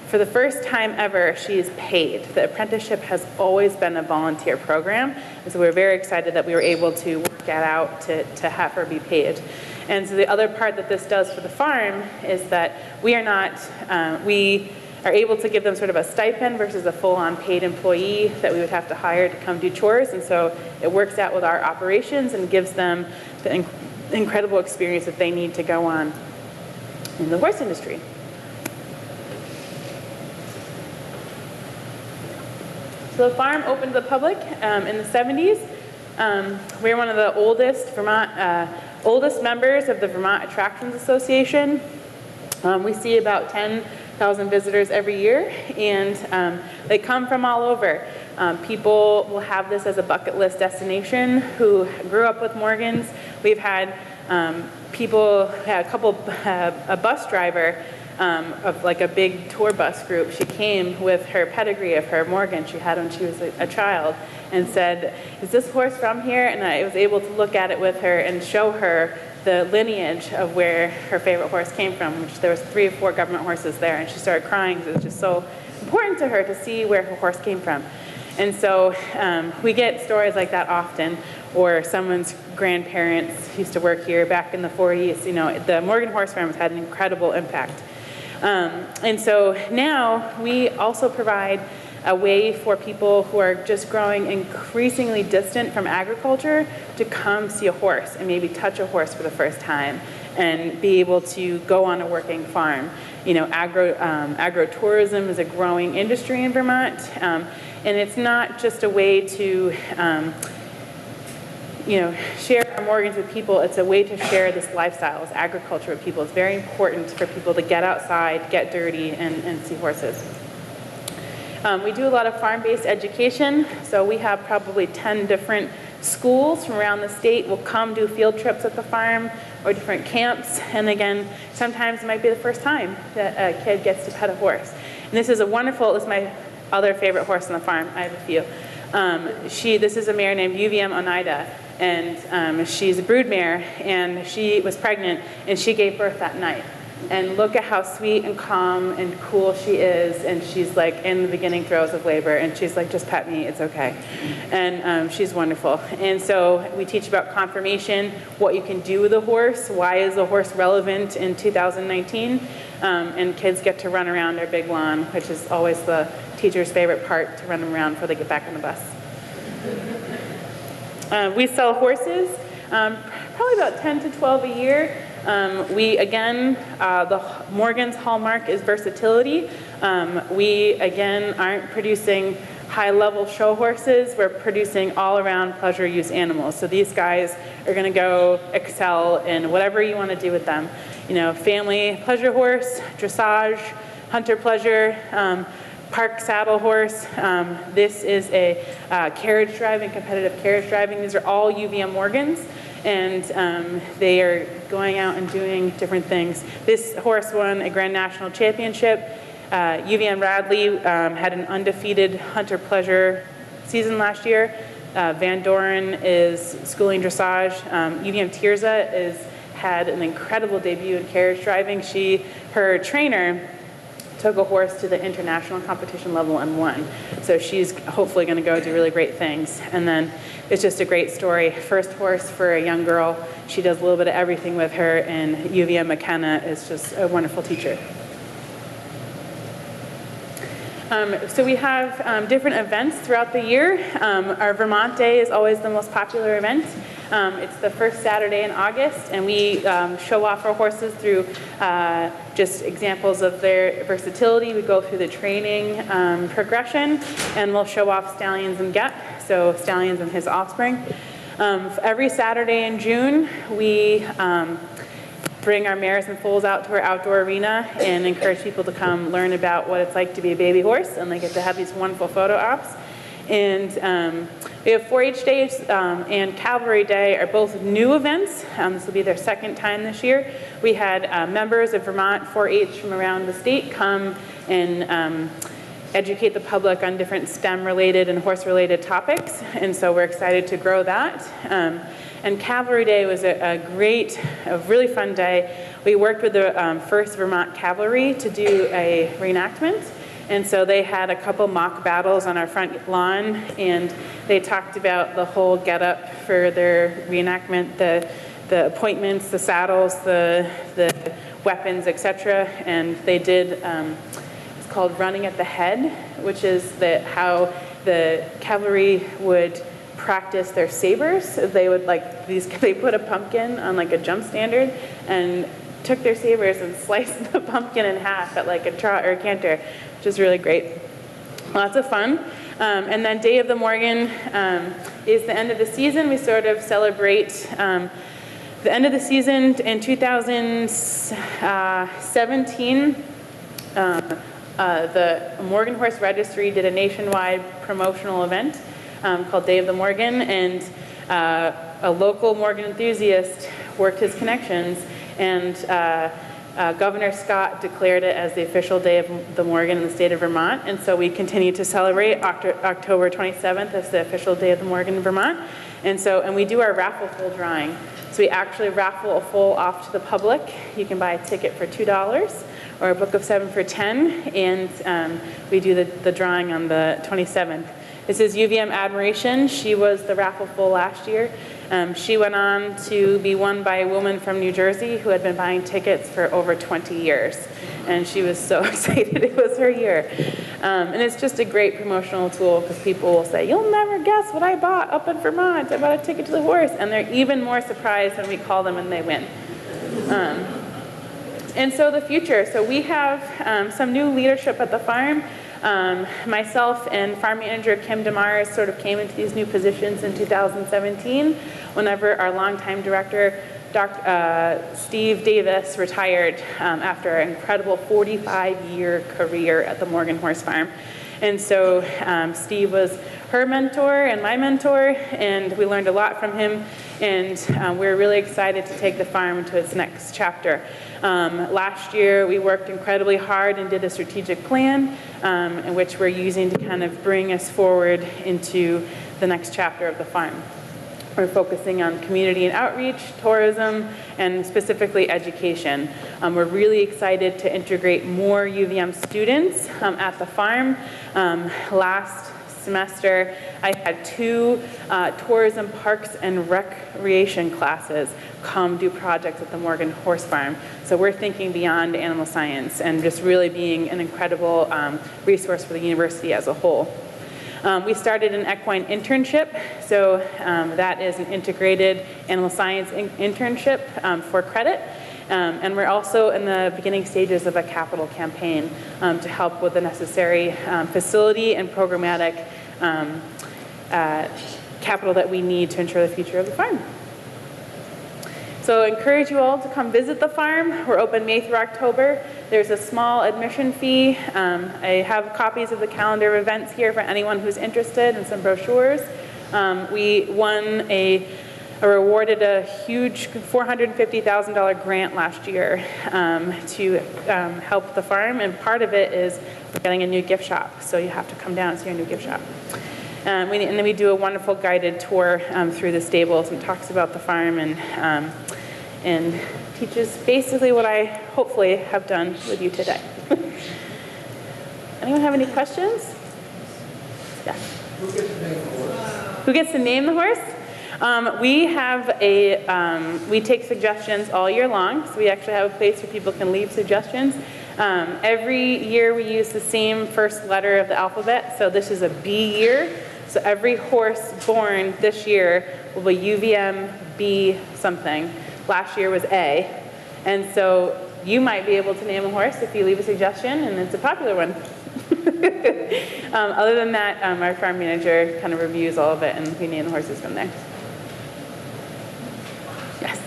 for the first time ever, she is paid. The apprenticeship has always been a volunteer program. And so we're very excited that we were able to work that out to have her be paid. And so the other part that this does for the farm is that we are able to give them sort of a stipend versus a full-on paid employee that we would have to hire to come do chores. And so it works out with our operations and gives them the incredible experience that they need to go on in the horse industry. So the farm opened to the public in the 70s. We're one of the oldest members of the Vermont Attractions Association. We see about 10,000 visitors every year, and they come from all over. People will have this as a bucket list destination who grew up with Morgans. We've had a bus driver of like a big tour bus group. She came with her pedigree of her Morgan she had when she was a child and said, "Is this horse from here?" And I was able to look at it with her and show her the lineage of where her favorite horse came from, which there was 3 or 4 government horses there, and she started crying. It was just so important to her to see where her horse came from. And so we get stories like that often, or someone's grandparents used to work here back in the 40s. You know, the Morgan Horse Farm has had an incredible impact. And so now we also provide a way for people who are just growing increasingly distant from agriculture to come see a horse and maybe touch a horse for the first time and be able to go on a working farm. You know, agro-tourism is a growing industry in Vermont, and it's not just a way to share our Morgans with people. It's a way to share this lifestyle, this agriculture with people. It's very important for people to get outside, get dirty, and see horses. We do a lot of farm-based education, so we have probably 10 different schools from around the state will come do field trips at the farm or different camps, and again, sometimes it might be the first time that a kid gets to pet a horse. And this is my other favorite horse on the farm. I have a few. This is a mare named UVM Oneida, and she's a brood mare, and she was pregnant, and she gave birth that night. And look at how sweet and calm and cool she is, and she's like in the beginning throes of labor, and she's like, "Just pet me, it's okay." And she's wonderful. And so we teach about conformation, what you can do with a horse, why is a horse relevant in 2019, and kids get to run around their big lawn, which is always the teacher's favorite part, to run them around before they get back on the bus. We sell horses, probably about 10 to 12 a year. The Morgan's hallmark is versatility. We, again, aren't producing high-level show horses. We're producing all-around pleasure use animals. So these guys are going to go excel in whatever you want to do with them. You know, family pleasure horse, dressage, hunter pleasure, park saddle horse. This is a carriage driving, competitive carriage driving. These are all UVM Morgans, and they are going out and doing different things. This horse won a Grand National Championship. UVM Radley had an undefeated hunter pleasure season last year. Van Doren is schooling dressage. UVM Tirza had an incredible debut in carriage driving. Her trainer took a horse to the international competition level and won. So she's hopefully going to go do really great things. And then it's just a great story. First horse for a young girl. She does a little bit of everything with her, and UVM McKenna is just a wonderful teacher. So we have different events throughout the year. Our Vermont Day is always the most popular event. It's the first Saturday in August, and we show off our horses through just examples of their versatility. We go through the training progression, and we'll show off stallions and Gep, so stallions and his offspring. Every Saturday in June, we bring our mares and foals out to our outdoor arena and encourage people to come learn about what it's like to be a baby horse, and they get to have these wonderful photo ops. And we have 4-H Days and Cavalry Day are both new events. This will be their second time this year. We had members of Vermont 4-H from around the state come and educate the public on different STEM-related and horse-related topics, and so we're excited to grow that. And Cavalry Day was a really fun day. We worked with the 1st Vermont Cavalry to do a reenactment. And so they had a couple mock battles on our front lawn, and they talked about the whole get-up for their reenactment, the appointments, the saddles, the weapons, etc. And they did, it's called Running at the Head, which is how the cavalry would practice their sabers. They would they put a pumpkin on like a jump standard and took their sabers and sliced the pumpkin in half at like a trot or a canter, which is really great. Lots of fun. And then Day of the Morgan is the end of the season. We sort of celebrate the end of the season in 2017. The Morgan Horse Registry did a nationwide promotional event called Day of the Morgan, and a local Morgan enthusiast worked his connections, and Governor Scott declared it as the official Day of the Morgan in the state of Vermont, and so we continue to celebrate October 27th as the official Day of the Morgan in Vermont, and we do our raffle full drawing. So we actually raffle a foal off to the public. You can buy a ticket for $2 or a book of 7 for $10, and we do the drawing on the 27th. This is UVM Admiration. She was the raffle foal last year. She went on to be won by a woman from New Jersey who had been buying tickets for over 20 years. And she was so excited it was her year. And it's just a great promotional tool because people will say, you'll never guess what I bought up in Vermont. I bought a ticket to the horse. And they're even more surprised when we call them and they win. And so the future. So we have some new leadership at the farm. Myself and farm manager Kim DeMars sort of came into these new positions in 2017 whenever our longtime director, Dr. Steve Davis, retired after an incredible 45-year career at the Morgan Horse Farm. And so Steve was her mentor and my mentor, and we learned a lot from him, and we're really excited to take the farm to its next chapter. Last year we worked incredibly hard and did a strategic plan in which we're using to kind of bring us forward into the next chapter of the farm. We're focusing on community and outreach, tourism, and specifically education. We're really excited to integrate more UVM students at the farm. Last semester, I had 2 tourism, parks, and recreation classes come do projects at the Morgan Horse Farm. So we're thinking beyond animal science and just really being an incredible resource for the university as a whole. We started an equine internship, so that is an integrated animal science internship for credit. And we're also in the beginning stages of a capital campaign to help with the necessary facility and programmatic capital that we need to ensure the future of the farm. So I encourage you all to come visit the farm. We're open May through October. There's a small admission fee. I have copies of the calendar of events here for anyone who's interested and some brochures. We won awarded a huge $450,000 grant last year to help the farm, and part of it is we're getting a new gift shop, so you have to come down and see our new gift shop. And then we do a wonderful guided tour through the stables and talks about the farm and teaches basically what I hopefully have done with you today. Anyone have any questions? Yeah. Who gets to name the horse? We take suggestions all year long, so we actually have a place where people can leave suggestions. Every year we use the same first letter of the alphabet, so this is a B year. So every horse born this year will be UVM B something. Last year was A. And so you might be able to name a horse if you leave a suggestion, and it's a popular one. Other than that, our farm manager kind of reviews all of it, and we name the horses from there. Yes?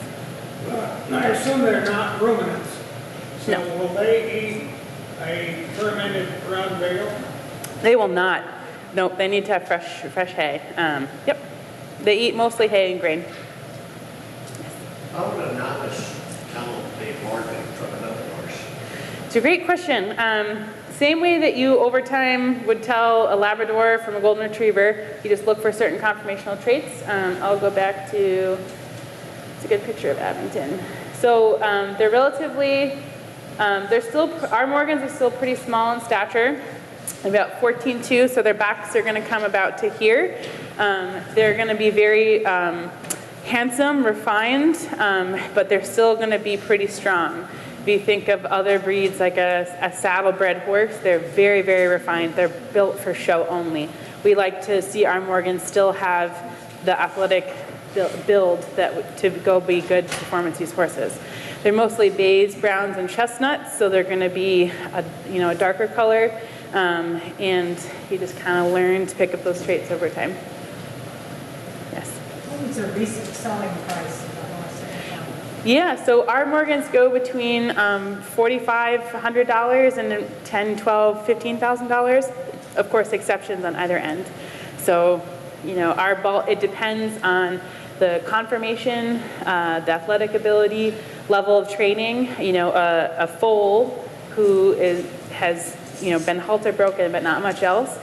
I assume they're not ruminants. So No. Will they eat a fermented brown bagel? They will not. Nope, they need to have fresh hay. Yep. They eat mostly hay and grain. How would a novice tell the Morgan from another horse? It's a great question. Same way that you over time would tell a Labrador from a Golden Retriever, you just look for certain conformational traits. I'll go back to, it's a good picture of Abington. So they're relatively, our Morgans are still pretty small in stature, about 14'2", so their backs are gonna come about to here. They're gonna be very handsome, refined, but they're still gonna be pretty strong. If you think of other breeds like a saddle-bred horse, they're very, very refined. They're built for show only. We like to see our Morgans still have the athletic build to go be good performance use horses. They're mostly bays, browns, and chestnuts, so they're going to be a darker color. and he just kind of learned to pick up those traits over time. Yes. What was the recent selling price of the horse at the county? Yeah, so our Morgans go between $4,500 and $10,000, $12,000, $15,000. Of course, exceptions on either end. So, you know, it depends on the conformation, the athletic ability, level of training. You know, a foal who has been halter broken but not much else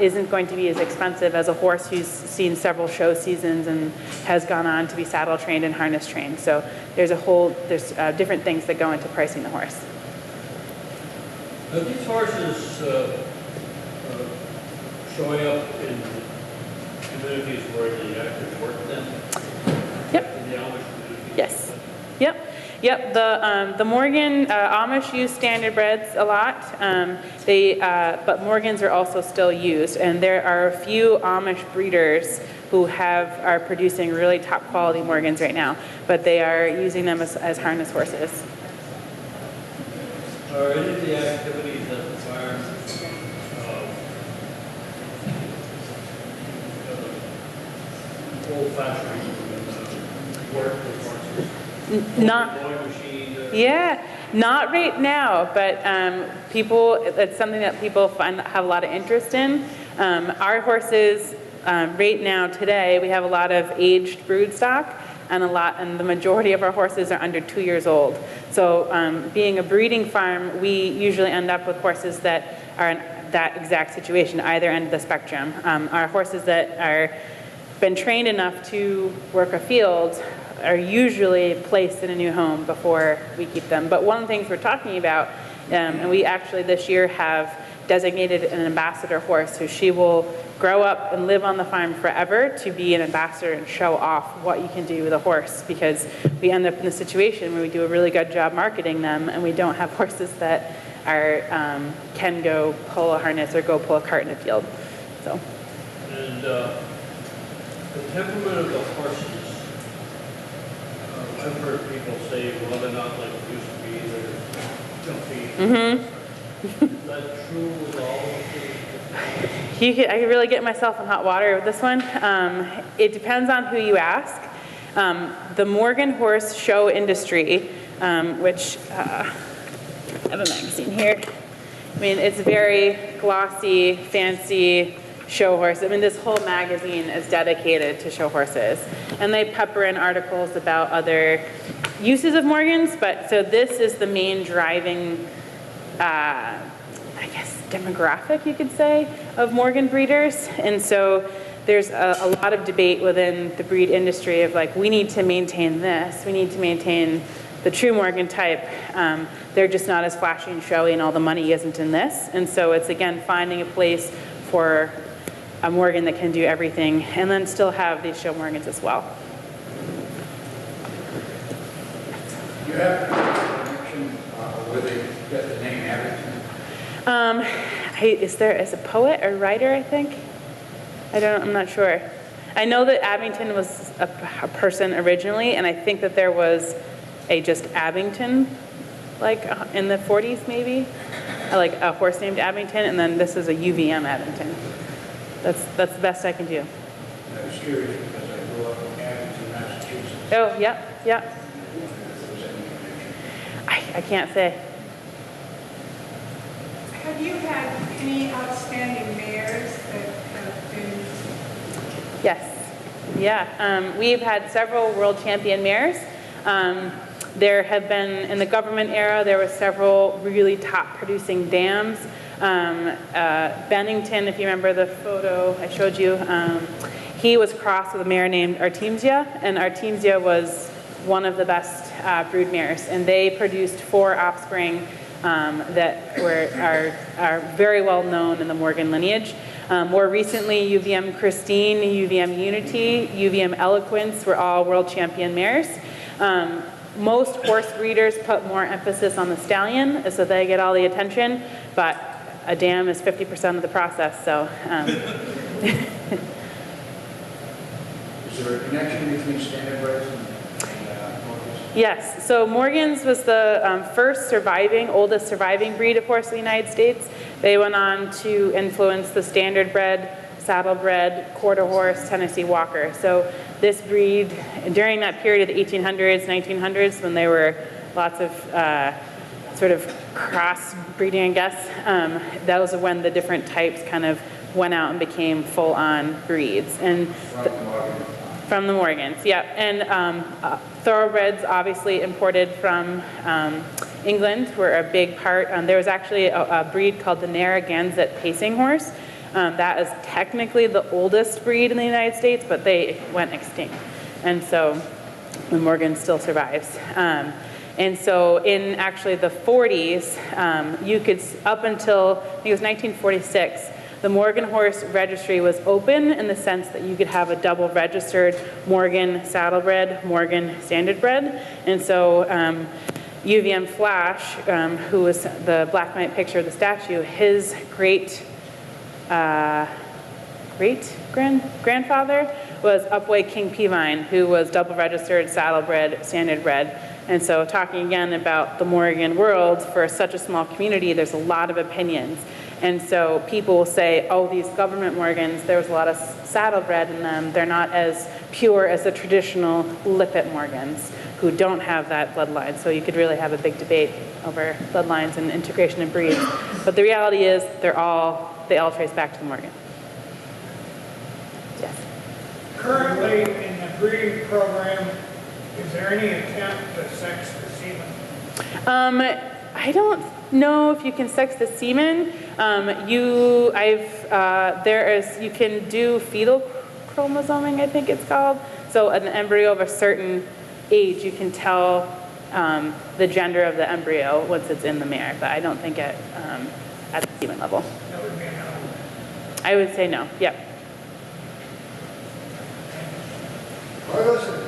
isn't going to be as expensive as a horse who's seen several show seasons and has gone on to be saddle trained and harness trained. So there's different things that go into pricing the horse. Are these horses showing up in communities where they actually work then? Yep. In the Amish community? Yes. Yep. Yep. The Morgan Amish use standard breds a lot. But Morgans are also still used, and there are a few Amish breeders who are producing really top quality Morgans right now, but they are using them as harness horses. Are any of the activities at the farm old-fashioned work with horses? Not. Mowing machine? Yeah, not right now, but it's something that people have a lot of interest in. Our horses, right now, today, we have a lot of aged brood stock, and the majority of our horses are under 2 years old. So being a breeding farm, we usually end up with horses that are in that exact situation, either end of the spectrum. Our horses that are been trained enough to work a field are usually placed in a new home before we keep them. But one of the things we're talking about, and we actually this year have designated an ambassador horse, so she will grow up and live on the farm forever to be an ambassador and show off what you can do with a horse, because we end up in a situation where we do a really good job marketing them and we don't have horses that can go pull a harness or go pull a cart in a field. So. And the temperament of the horses, I've heard people say, well, they're not like they used to be, they're jumpy. Mm-hmm. Is that true with all of them? I could really get myself in hot water with this one. It depends on who you ask. The Morgan horse show industry, which I have a magazine here. I mean, it's very glossy, fancy show horse. I mean, this whole magazine is dedicated to show horses. And they pepper in articles about other uses of Morgans, but so this is the main driving, I guess, demographic, you could say, of Morgan breeders. And so there's a lot of debate within the breed industry of like, we need to maintain this, we need to maintain the true Morgan type. They're just not as flashy and showy, and all the money isn't in this. And so it's, again, finding a place for a Morgan that can do everything, and then still have these show Morgans as well. You have a connection where they get the name Abington? Is a poet or writer, I think? I'm not sure. I know that Abington was a person originally, and I think that there was a just Abington, like in the 40s maybe, like a horse named Abington, and then this is a UVM Abington. That's the best I can do. I was curious because I grew up in Abington, Massachusetts. Oh, yeah. I can't say. Have you had any outstanding mares that have been? Yes. Yeah. We've had several world champion mares. There have been, in the government era, there were several really top producing dams. Bennington, if you remember the photo I showed you, he was crossed with a mare named Artemisia, and Artemisia was one of the best brood mares, and they produced 4 offspring that are very well known in the Morgan lineage. More recently, UVM Christine, UVM Unity, UVM Eloquence were all world champion mares. Most horse breeders put more emphasis on the stallion so they get all the attention, but a dam is 50% of the process, so. Is there a connection between standard breds and Morgans? Yes, so Morgans was the oldest surviving breed of horse in the United States. They went on to influence the standard bred, saddlebred, quarter horse, Tennessee Walker. So this breed, during that period of the 1800s, 1900s, when there were lots of sort of cross-breeding, I guess, those are when the different types kind of went out and became full-on breeds. And from the Morgans, yeah. And thoroughbreds, obviously imported from England, were a big part. There was actually a breed called the Narragansett pacing horse. That is technically the oldest breed in the United States, but they went extinct. And so the Morgan still survives. And so in actually the 40s, you could, up until, I think it was 1946, the Morgan horse registry was open in the sense that you could have a double registered Morgan saddlebred, Morgan standardbred. And so UVM Flash, who was the black and white picture of the statue, his great-grandfather was Upway King Peavine, who was double registered, saddlebred, standardbred. And so talking again about the Morgan world, for such a small community, there's a lot of opinions. And so people will say, oh, these government Morgans, there was a lot of saddlebred in them. They're not as pure as the traditional Lippet Morgans, who don't have that bloodline. So you could really have a big debate over bloodlines and integration of breeds. But the reality is, they all trace back to the Morgan. Yes. Currently, in the breeding program, is there any attempt to sex the semen? I don't know if you can sex the semen. You can do fetal chromosoming, I think it's called. So an embryo of a certain age, you can tell the gender of the embryo once it's in the mare, but I don't think at the semen level. That would be a no. I would say no, yep. Well, listen.